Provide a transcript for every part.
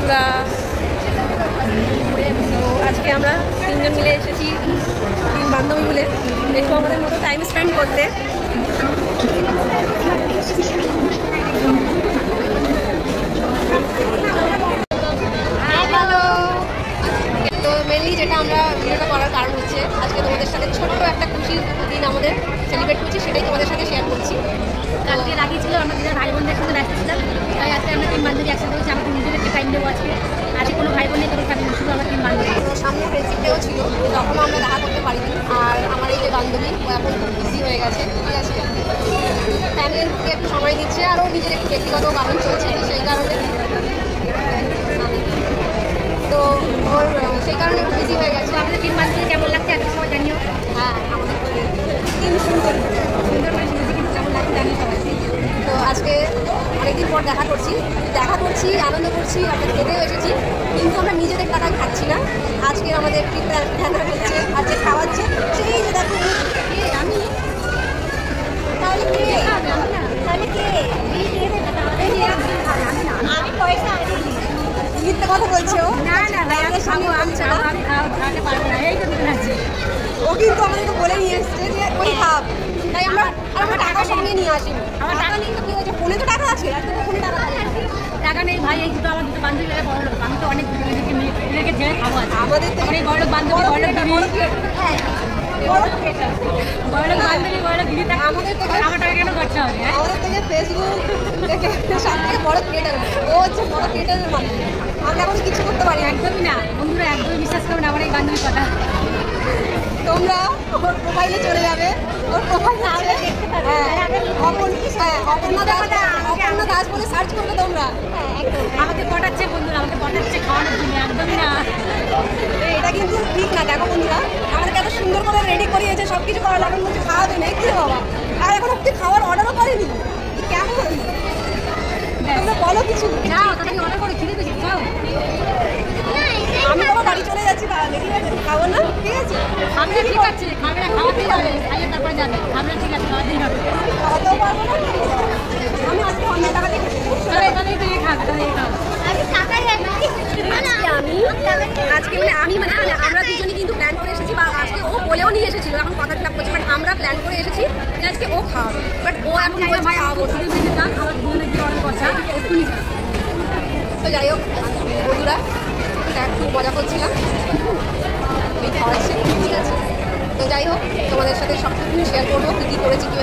বন্ধুরা, তো আজকে আমরা তিনজন মিলে এসেছি, তিন বান্ধবী মিলে একটু আমাদের মতো টাইম স্পেন্ড করতে। তো মেনলি যেটা আমরা ভিডিওটা করার কারণ হচ্ছে আজকে তোমাদের সাথে ছোট্ট একটা খুশির দিন আমাদের সেলিব্রেট করছি, সেটাই তোমাদের সাথে শেয়ার করছি। কালকে আগে ছিল আমরা নিজের ভাই বোনদের সাথে ব্যস্ত ছিলাম, তাই আজকে আমরা তিন বান্ধবী একসাথে হচ্ছে। আমাদের নিজেদেরকে টাইম দেবো আজকে। আজকে কোনো ভাই বোনের কোনো ফ্যামিলি, শুধু আমরা তিন বান্ধবী। সামনে ফ্রেন্ডশিপ ডেও ছিল, তখনও আমরা দেখা করতে পারিনি। আর আমার এই যে বান্ধবী, ও এখন খুব বিজি হয়ে গেছে, ঠিক আছে, ফ্যামিলিকে একটু সময় দিচ্ছে, আরও নিজের একটু ব্যক্তিগত কারণ চলছে, সেই কারণে তো ওর সেই কারণে একটু বিজি হয়ে গেছে। আমাদের তিন বান্ধবী কেমন লাগছে এত সময় জানিও। হ্যাঁ, আমাদের তিন সুন্দর সুন্দর করে শুনেছি, কিন্তু কেমন লাগছে জানি সবাই। তো আজকে অনেকদিন পর দেখা করছি, আনন্দ করছি, আমরা খেতেও এসেছি, কিন্তু আমরা নিজেদের টাকা খাচ্ছি না। আজকে আমাদের রান্না করছে, আজকে খাওয়াচ্ছে, সেই যে দেখো আমি, তাহলে কে আমি পয়সা মিথ্যে কথা বলছে ও। না না ভাই, আমি খাবো, আমি খাওয়াতে পারবো না, এই তো দুটো আছে। ও কিন্তু আমাদেরকে বলে নিয়ে এসছে যে ওই খাব, তাই আমরা টাকা সঙ্গে নিয়ে আসিনি। আমার টাকা নেই তো কি হয়েছে, ফোনে তো টাকা আছে, ফোনে টাকা নেই ভাই, এই দুটো আমার দুটো বান্ধবী মিলে বড় লোক। আমি তো অনেক নিজেকে ছেড়ে খাবো আছে। আমাদের তো এই বড় লোক বান্ধবী, বড় লোক দিদি, বড় লোক বান্ধবী, বড় লোক দিদি, আমাদের থেকে আমার টাকা কেন খরচা হবে? আমাদের থেকে ফেসবুক থেকে সব থেকে বড় ক্রিয়েটার, ও হচ্ছে বড় ক্রিয়েটারের মানুষ। আমরা এখন কিছু করতে পারি না। একদমই না বন্ধুরা, একদমই বিশ্বাস করবে না আমার এই বান্ধবীর কথা। তোমরা ওর প্রোফাইলে চলে যাবে, ওর প্রোফাইল আছে, অপর্ণা দাস বলে সার্চ করবে তোমরা। আমাকে পটাচ্ছে বন্ধুরা, আমাকে পটাচ্ছে খাওয়ানোর জন্য, একদমই না। এটা কিন্তু ঠিক না। দেখো বন্ধুরা, আমাদেরকে এত সুন্দর করে রেডি করিয়েছে, সব কিছু করার, এখন বলছে খাওয়াবে না, কি বাবা, আর এখন অব্দি খাওয়ার অর্ডারও করেনি, কেমন? তোমরা বলো কিছু। যাও তাড়াতাড়ি অর্ডার করে খিদে পেয়েছি, যাও। আমি তোমার বাড়ি চলে যাচ্ছি, তাহলে ঠিক আছে, খাবো না, ঠিক আছে, খাবে না, ঠিক আছে, খাবে না, খাওয়াতেই হবে, খাইয়ে তারপরে যাবে, খাবে না, ঠিক আছে, খাওয়াতেই হবে। খাওয়াতেও পারবো না, আমি আজকে অন্য টাকা দিয়ে তাহলে এখানেই তুই খাবে, তাহলে খাও। আজকে মানে আমরা দুজনে কিন্তু প্ল্যান করে এসেছি, বা আজকে ও বলেও নিয়ে এসেছিল, এখন কথা ফিলাপ করছি, বাট আমরা প্ল্যান করে এসেছি যে আজকে ও খাওয়াবে, বাট ও এখন ভাই খাওয়াবো, শুধু দিদি না, খাওয়ার দুজনে গিয়ে অর্ডার করছা, এক্ষুনি যা। তো যাই হোক বন্ধুরা, একটু মজা করছিলাম, আমি খাওয়াচ্ছি, ঠিক আছে। তো যাই হোক, তোমাদের সাথে সব কিছু শেয়ার করবো, কী কী করেছি, কী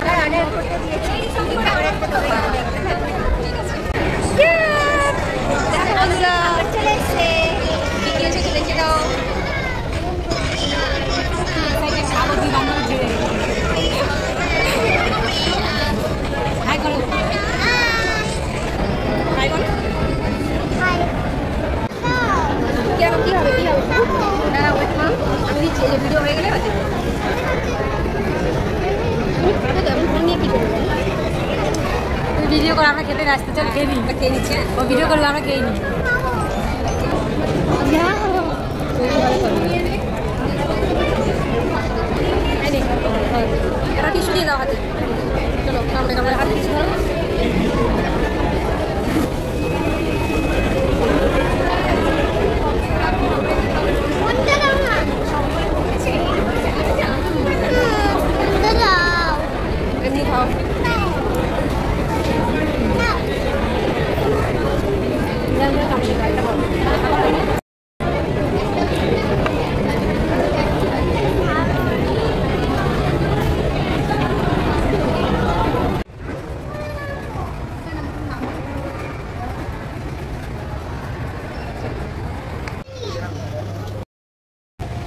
বন্ধুরা কী এসেছে দেখে দাও। খাবো তুই বান্ধবী ছেড়ে। হাই করো, হাই বলো, কী হবে দাঁড়া, ওয়েট করো, আমি দিচ্ছি, যে ভিডিও হয়ে গেলে বাজে আমি ফোন নিয়ে কী করবো। তুই ভিডিও করে আমরা খেতে আসতে চাই, খেয়ে নিই, খেয়ে নিচ্ছে, ও ভিডিও করবে, আমরা খেয়ে নিই। এবার টিস্যু দিয়ে দাও হাতে, চলো আমরা হাতে টিস্যু ধরো। এমনি খাও,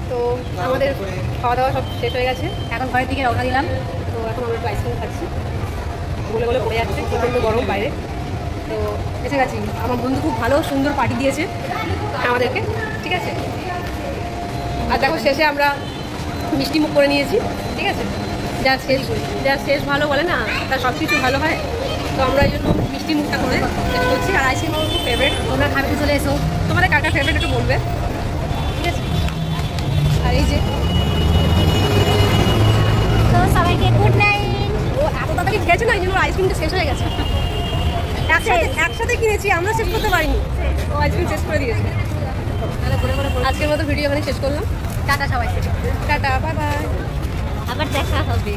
তো আমাদের খাওয়া দাওয়া সব শেষ হয়ে গেছে, এখন ঘরের দিকে রওনা দিলাম। তো এখন আমরা একটু আইসক্রিম খাচ্ছি, গলে গলে পড়ে যাচ্ছে, প্রচণ্ড গরম বাইরে। তো এসে গেছি, আমার বন্ধু খুব ভালো সুন্দর পার্টি দিয়েছে আমাদেরকে, ঠিক আছে। আর দেখো শেষে আমরা মিষ্টি মুখ করে নিয়েছি, ঠিক আছে। যার শেষ ভালো বলে না, তার সব কিছু ভালো হয়। তো আমরা এই জন্য মিষ্টি মুখটা করে শেষ করছি। আর আইসক্রিম আমার খুব ফেভারিট, তোমরা খাবে চলে এসো, তোমাদের কার কার ফেভারিট একটু বলবে, ঠিক আছে। আর এই যে তো সবাইকে গুড নাইট। ও এত তাড়াতাড়ি খেয়েছে না, এই জন্য আইসক্রিমটা শেষ হয়ে গেছে। একসাথে কিনেছি, আমরা শেষ করতে পারিনি, ও আইসক্রিম শেষ করে দিয়েছে। আজকের মতো ভিডিও এখানে শেষ করলাম। টাটা সবাইকে, টাটা, বাই বাই, আবার দেখা হবে।